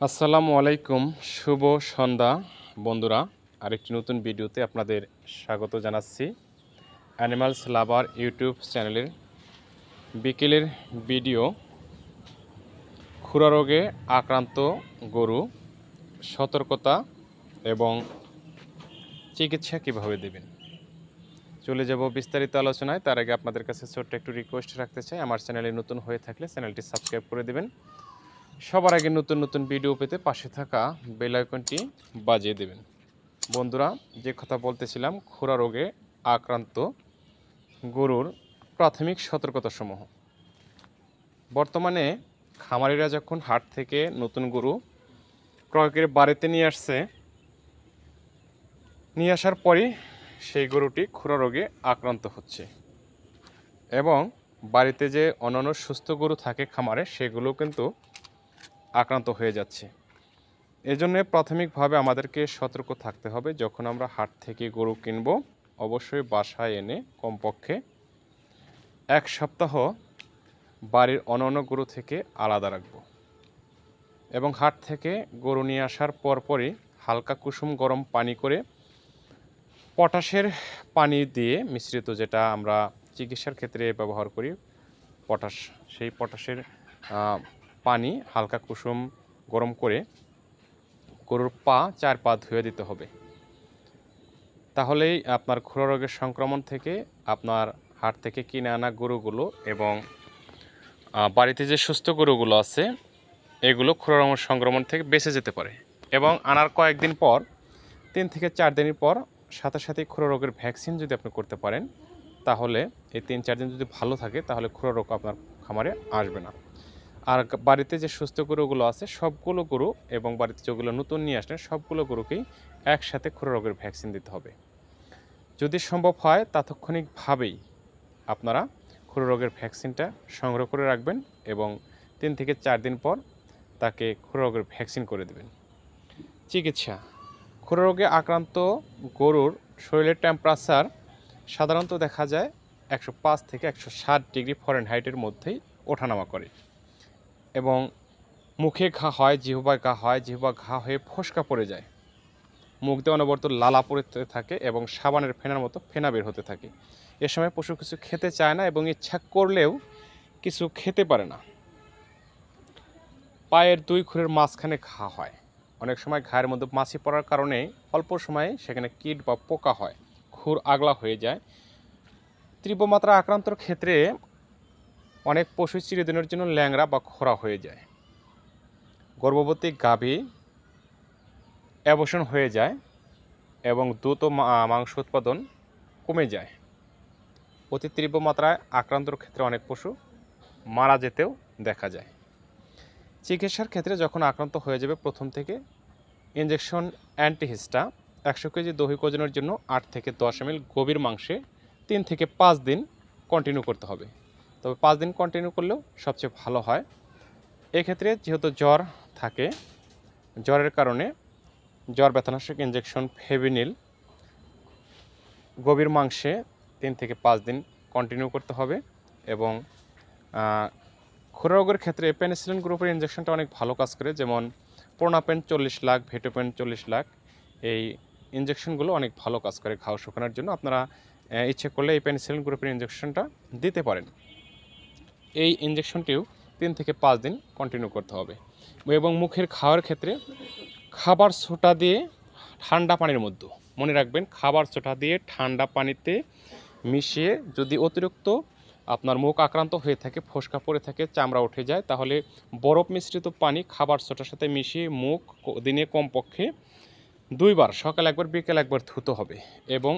আসসালামু আলাইকুম, শুভ সন্ধ্যা বন্ধুরা। আরেকটি নতুন ভিডিওতে আপনাদের স্বাগত জানাচ্ছি। অ্যানিমালস লাভার ইউটিউব চ্যানেলের বিকেলের ভিডিও। খুরা রোগে আক্রান্ত গরু, সতর্কতা এবং চিকিৎসা কীভাবে দেবেন, চলে যাব বিস্তারিত আলোচনায়। তার আগে আপনাদের কাছে ছোট্ট একটু রিকোয়েস্ট রাখতে চাই, আমার চ্যানেলে নতুন হয়ে থাকলে চ্যানেলটি সাবস্ক্রাইব করে দেবেন। সবার আগে নতুন নতুন ভিডিও পেতে পাশে থাকা বেল আইকনটি বাজিয়ে দেবেন। বন্ধুরা, যে কথা বলতেছিলাম, খুরা রোগে আক্রান্ত গরুর প্রাথমিক সতর্কতাসমূহ। বর্তমানে খামারিরা যখন হাট থেকে নতুন গরু ক্রয় করে বাড়িতে নিয়ে আসার পরই সেই গরুটি খুরা রোগে আক্রান্ত হচ্ছে এবং বাড়িতে যে অন্যান্য সুস্থ গরু থাকে খামারে, সেগুলো কিন্তু আক্রান্ত হয়ে যাচ্ছে। এজন্য প্রাথমিকভাবে আমাদেরকে সতর্ক থাকতে হবে। যখন আমরা হাট থেকে গরু কিনব, অবশ্যই বাসায় এনে কমপক্ষে 1 সপ্তাহ বাড়ির অন্যান্য গরু থেকে আলাদা রাখব এবং হাট থেকে গরু নিয়ে আসার পরপরই হালকা কুসুম গরম পানি করে পটাশের পানি দিয়ে মিশ্রিত, যেটা আমরা চিকিৎসার ক্ষেত্রে ব্যবহার করি পটাশ, সেই পটাশের পানি হালকা কুসুম গরম করে গরুর 4 পা ধুয়ে দিতে হবে। তাহলেই আপনার খুরা রোগের সংক্রমণ থেকে আপনার হাট থেকে কিনে আনা গরুগুলো এবং বাড়িতে যে সুস্থ গরুগুলো আছে, এগুলো খুরা রোগের সংক্রমণ থেকে বেঁচে যেতে পারে। এবং আনার কয়েকদিন পর, 3 থেকে 4 দিনের পর সাথে সাথে খুরা রোগের ভ্যাকসিন যদি আপনি করতে পারেন, তাহলে এই 3-4 দিন যদি ভালো থাকে, তাহলে খুরা রোগ আপনার খামারে আসবে না। আর বাড়িতে যে সুস্থ গরুগুলো আছে, সবগুলো গরু এবং বাড়িতে যেগুলো নতুন নিয়ে আসলেন, সবগুলো গরুকেই একসাথে খুরা রোগের ভ্যাকসিন দিতে হবে। যদি সম্ভব হয় তাৎক্ষণিকভাবেই আপনারা খুরা রোগের ভ্যাকসিনটা সংগ্রহ করে রাখবেন এবং 3 থেকে 4 দিন পর তাকে খুরা রোগের ভ্যাকসিন করে দেবেন। চিকিৎসা: খুরা রোগে আক্রান্ত গরুর শরীরের টেম্পারেচার সাধারণত দেখা যায় 105 থেকে 160 ডিগ্রি ফরেনহাইটের মধ্যেই ওঠানামা করে এবং মুখে ঘা হয়, জিহ্বায় ঘা হয়, জিহ্বা ঘা হয়ে ফোসকা পড়ে যায়, মুখ দিয়ে অনবরত লালা পড়তে থাকে এবং সাবানের ফেনার মতো ফেনা বের হতে থাকে। এ সময় পশু কিছু খেতে চায় না এবং ইচ্ছা করলেও কিছু খেতে পারে না। পায়ের 2 খুরের মাঝখানে ঘা হয়। অনেক সময় ঘায়ের মধ্যে মাছি পড়ার কারণে অল্প সময়ে সেখানে কীট বা পোকা হয়, খুর আগলা হয়ে যায়। তীব্র মাত্রা আক্রান্তর ক্ষেত্রে অনেক পশু চিরদিনের জন্য ল্যাংড়া বা খোঁড়া হয়ে যায়। গর্ভবতী গাভী অ্যাবর্শন হয়ে যায় এবং দ্রুত মাংস উৎপাদন কমে যায়। অতি তীব্র মাত্রায় আক্রান্তর ক্ষেত্রে অনেক পশু মারা যেতেও দেখা যায়। চিকিৎসার ক্ষেত্রে যখন আক্রান্ত হয়ে যাবে, প্রথম থেকে ইনজেকশন অ্যান্টিহিস্টা 100 কেজি দৈহিক ওজনের জন্য 8 থেকে 10 ml গভীর মাংসে 3 থেকে 5 দিন কন্টিনিউ করতে হবে। তবে 5 দিন কন্টিনিউ করলেও সবচেয়ে ভালো হয়। এক্ষেত্রে যেহেতু জ্বর থাকে, জ্বরের কারণে জ্বর ব্যথানাশক ইনজেকশন ফেভিনিল গভীর মাংসে 3 থেকে 5 দিন কন্টিনিউ করতে হবে। এবং খুরা রোগের ক্ষেত্রে পেনিসিলিন গ্রুপের ইনজেকশনটা অনেক ভালো কাজ করে, যেমন প্রোনাপেন 40 লাখ, ভেটোপেন 40 লাখ, এই ইনজেকশনগুলো অনেক ভালো কাজ করে ঘাও শুকানোর জন্য। আপনারা ইচ্ছে করলে এই পেনিসিলিন গ্রুপের ইনজেকশনটা দিতে পারেন। এই ইনজেকশনটিও 3 থেকে 5 দিন কন্টিনিউ করতে হবে। এবং মুখের খাওয়ার ক্ষেত্রে খাবার সোটা দিয়ে ঠান্ডা পানির মধ্যে, মনে রাখবেন, খাবার সোটা দিয়ে ঠান্ডা পানিতে মিশিয়ে, যদি অতিরিক্ত আপনার মুখ আক্রান্ত হয়ে থাকে, ফোসকা পড়ে থাকে, চামড়া উঠে যায়, তাহলে বরফ মিশ্রিত পানি খাবার সোটার সাথে মিশিয়ে মুখ দিনে কমপক্ষে 2 বার, সকাল একবার বিকেল একবার ধুতে হবে। এবং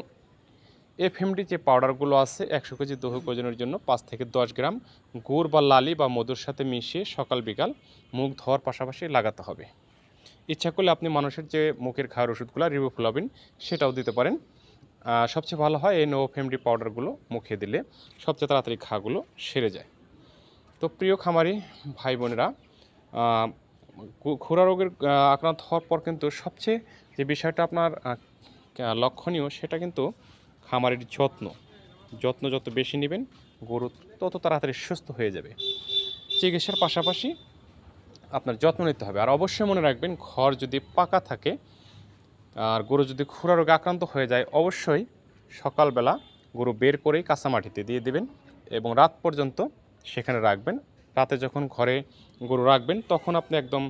এফএমডি যে পাউডারগুলো আছে 100 কেজি দৈহিক ওজনের জন্য 5 থেকে 10 গ্রাম গুড় বা লালি বা মধুর সাথে মিশিয়ে সকাল বিকাল মুখ ধোয়ার পাশাপাশি লাগাতে হবে। ইচ্ছা করলে আপনি মানুষের যে মুখের খাওয়ার ওষুধগুলো রিবোফ্লাভিন, সেটাও দিতে পারেন। সবচেয়ে ভালো হয় এই নোএফএমডি পাউডারগুলো মুখে দিলে সবচেয়ে তাড়াতাড়ি ঘাগুলো সেরে যায়। তো প্রিয় খামারি ভাই বোনেরা, খুরা রোগের আক্রান্ত হওয়ার পর কিন্তু সবচেয়ে যে বিষয়টা আপনার লক্ষণীয়, সেটা কিন্তু খামারের যত্ন যত বেশি নেবেন, গরু তত তাড়াতাড়ি সুস্থ হয়ে যাবে। চিকিৎসার পাশাপাশি আপনার যত্ন নিতে হবে। আর অবশ্যই মনে রাখবেন, ঘর যদি পাকা থাকে আর গরু যদি খুরা রোগে আক্রান্ত হয়ে যায়, অবশ্যই সকালবেলা গরু বের করেই কাঁচা মাটিতে দিয়ে দিবেন এবং রাত পর্যন্ত সেখানে রাখবেন। রাতে যখন ঘরে গরু রাখবেন তখন আপনি একদম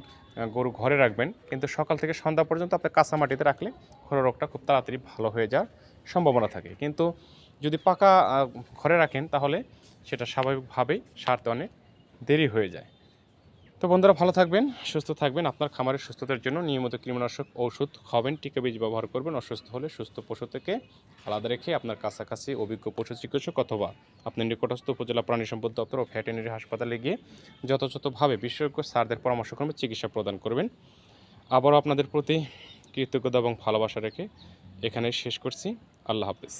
গরু ঘরে রাখবেন, কিন্তু সকাল থেকে সন্ধ্যা পর্যন্ত আপনি কাঁচা মাটিতে রাখলে খুরা রোগটা খুব তাড়াতাড়ি ভালো হয়ে যাওয়ার সম্ভাবনা থাকে। কিন্তু যদি পাকা ঘরে রাখেন তাহলে সেটা স্বাভাবিকভাবেই সারতে অনেক দেরি হয়ে যায়। তো বন্ধুরা, ভালো থাকবেন, সুস্থ থাকবেন। আপনার খামারের সুস্থতার জন্য নিয়মিত কৃমিনাশক ঔষধ খাবেন, টিকা বীজ ব্যবহার করবেন। অসুস্থ হলে সুস্থ পশু থেকে আলাদা রেখে আপনার কাছাকাছি অভিজ্ঞ পশু চিকিৎসক অথবা আপনার নিকটস্থ উপজেলা প্রাণী সম্পদ দপ্তর ও ভেটেরিনারি হাসপাতালে গিয়ে যথাযথভাবে বিশেষজ্ঞ স্যারদের পরামর্শক্রমে চিকিৎসা প্রদান করবেন। আবারও আপনাদের প্রতি কৃতজ্ঞতা এবং ভালোবাসা রেখে এখানে শেষ করছি। আল্লাহ হাফেজ।